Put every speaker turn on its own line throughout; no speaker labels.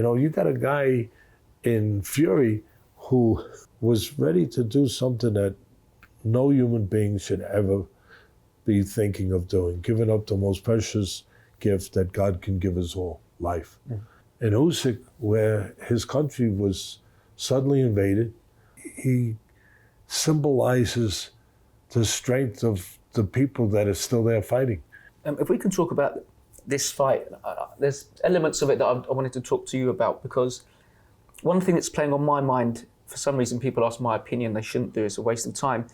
You got a guy in Fury who was ready to do something that no human being should ever be thinking of doing, giving up the most precious gift that God can give us all, life. In Usyk, where his country was suddenly invaded, he symbolizes the strength of the people that are still there fighting.
If we can talk about this fight, there's elements of it that I wanted to talk to you about, because one thing that's playing on my mind, for some reason people ask my opinion, they shouldn't do, it's a waste of time.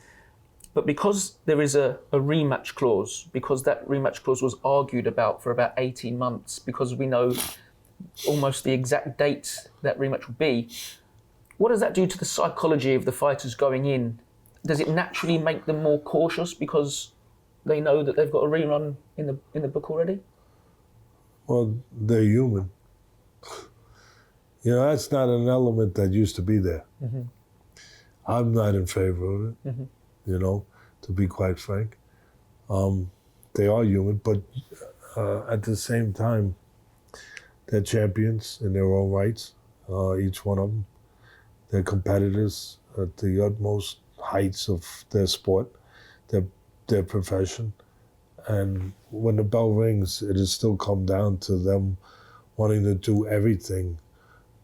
But because there is a rematch clause, because that rematch clause was argued about for about 18 months, because we know almost the exact date that rematch will be, what does that do to the psychology of the fighters going in? Does it naturally make them more cautious because they know that they've got a rerun in the book already?
Well, they're human. That's not an element that used to be there. I'm not in favor of it, to be quite frank. They are human, but at the same time, they're champions in their own rights, each one of them. They're competitors at the utmost heights of their sport, their profession. And when the bell rings, it has still come down to them wanting to do everything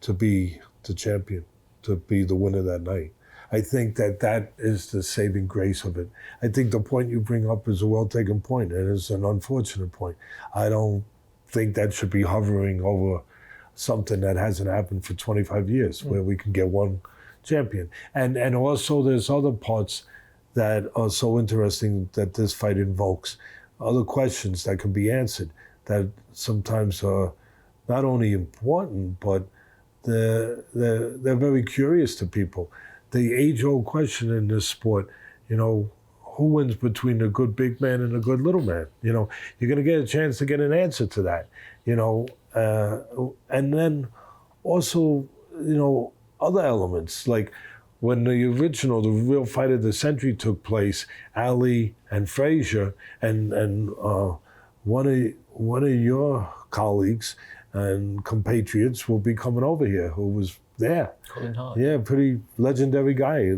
to be the champion, to be the winner that night. I think that is the saving grace of it. I think the point you bring up is a well-taken point, and it's an unfortunate point. I don't think that should be hovering over something that hasn't happened for 25 years, where we can get one champion. And also there's other parts that are so interesting that this fight invokes, other questions that can be answered that sometimes are not only important, but they're very curious to people. The age-old question in this sport, who wins between a good big man and a good little man? You're going to get a chance to get an answer to that, and then also, other elements, like when the real fight of the century took place, Ali and Frazier, and one of your colleagues and compatriots will be coming over here, who was there.
Colin Hart.
Yeah, pretty legendary guy.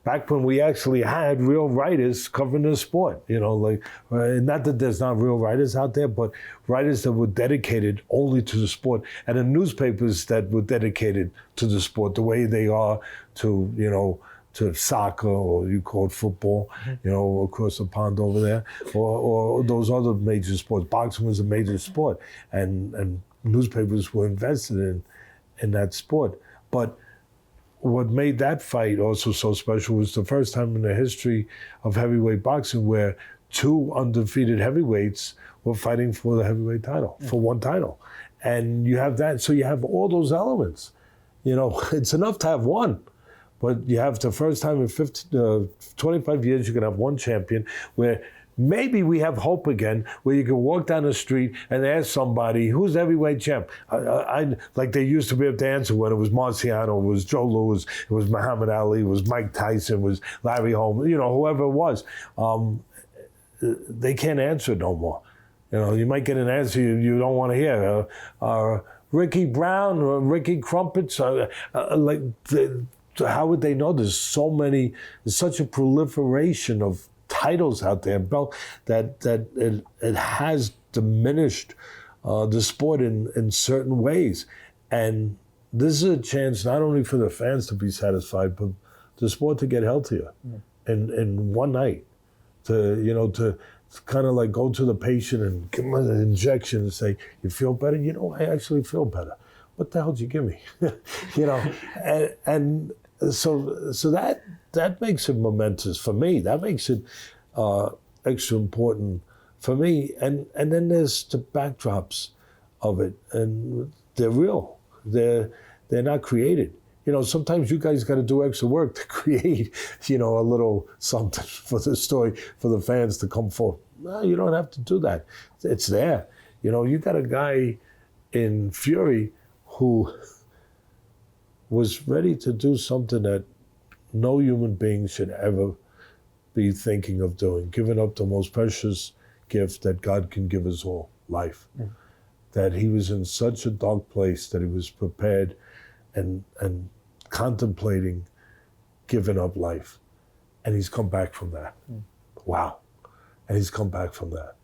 Back when we actually had real writers covering the sport, not that there's not real writers out there, but writers that were dedicated only to the sport, and the newspapers that were dedicated to the sport, the way they are to soccer, or you call it football, across the pond over there, or those other major sports. Boxing was a major sport, and newspapers were invested in that sport. But what made that fight also so special was the first time in the history of heavyweight boxing where two undefeated heavyweights were fighting for the heavyweight title, for one title. And you have that, so you have all those elements. It's enough to have one, but you have the first time in 25 years you can have one champion, where maybe we have hope again, where you can walk down the street and ask somebody, who's the heavyweight champ? Like they used to be able to answer when it was Marciano, it was Joe Louis, it was Muhammad Ali, it was Mike Tyson, it was Larry Holmes, whoever it was. They can't answer no more. You might get an answer you don't want to hear. Ricky Brown or Ricky Crumpets, how would they know? There's such a proliferation of titles out there, that it has diminished the sport in certain ways. And this is a chance not only for the fans to be satisfied, but the sport to get healthier in one night. To kind of like go to the patient and give them an injection and say, you feel better? I actually feel better. What the hell did you give me? and so that makes it momentous for me. That makes it extra important for me. And then there's the backdrops of it, and they're real. They're not created. Sometimes you guys got to do extra work to create, a little something for the story, for the fans to come forward. No, you don't have to do that. It's there. You got a guy in Fury who was ready to do something that no human being should ever be thinking of doing, giving up the most precious gift that God can give us all, life. that he was in such a dark place that he was prepared and contemplating giving up life. And he's come back from that. Wow. And he's come back from that.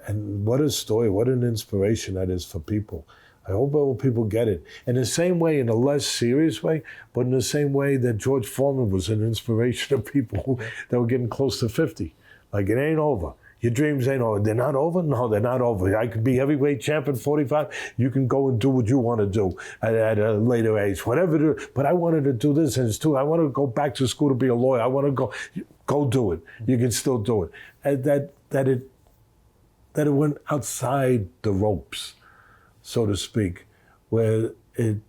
And what a story, what an inspiration that is for people. I hope all people get it. In the same way, in a less serious way, but in the same way that George Foreman was an inspiration to people that were getting close to 50. Like, it ain't over. Your dreams ain't over. They're not over? No, they're not over. I could be heavyweight champion 45. You can go and do what you want to do at a later age. Whatever. But I wanted to do this, and it's too. I want to go back to school to be a lawyer. I want to go do it. You can still do it. And that it went outside the ropes, so to speak, where it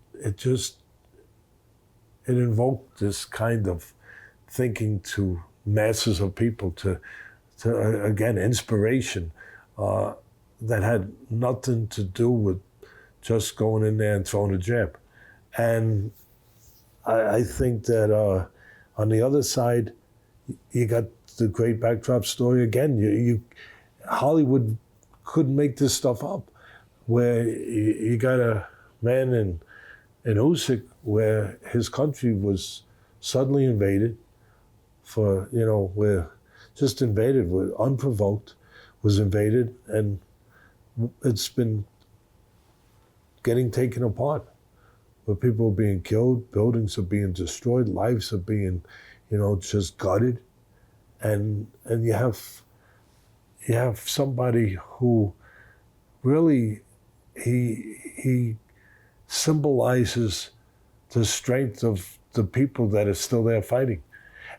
invoked this kind of thinking to masses of people to again, inspiration that had nothing to do with just going in there and throwing a jab. And I think that on the other side, you got the great backdrop story again. Hollywood couldn't make this stuff up, where you got a man in Usyk where his country was suddenly invaded where just invaded, unprovoked, was invaded, and it's been getting taken apart, where people are being killed, buildings are being destroyed, lives are being, just gutted, and you have somebody who really he symbolizes the strength of the people that are still there fighting,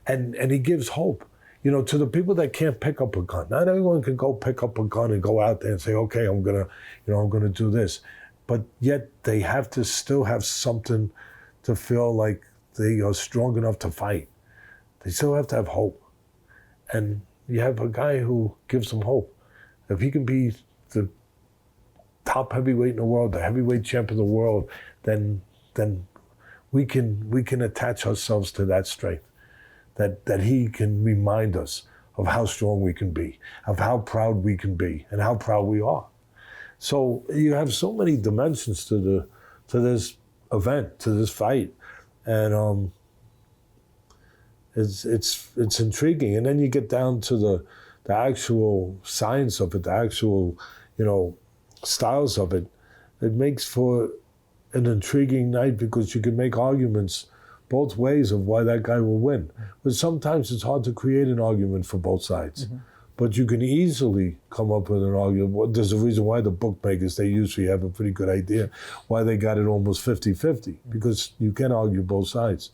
and he gives hope. To the people that can't pick up a gun. Not everyone can go pick up a gun and go out there and say, okay, I'm gonna do this. But yet they have to still have something to feel like they are strong enough to fight. They still have to have hope. And you have a guy who gives them hope. If he can be the top heavyweight in the world, the heavyweight champ of the world, then we can attach ourselves to that strength. That he can remind us of how strong we can be, of how proud we can be, and how proud we are. So you have so many dimensions to this event, to this fight, and it's intriguing. And then you get down to the actual science of it, the actual styles of it. It makes for an intriguing night because you can make arguments both ways of why that guy will win. But sometimes it's hard to create an argument for both sides. Mm-hmm. But you can easily come up with an argument. There's a reason why the bookmakers, they usually have a pretty good idea why they got it almost 50-50, because you can argue both sides.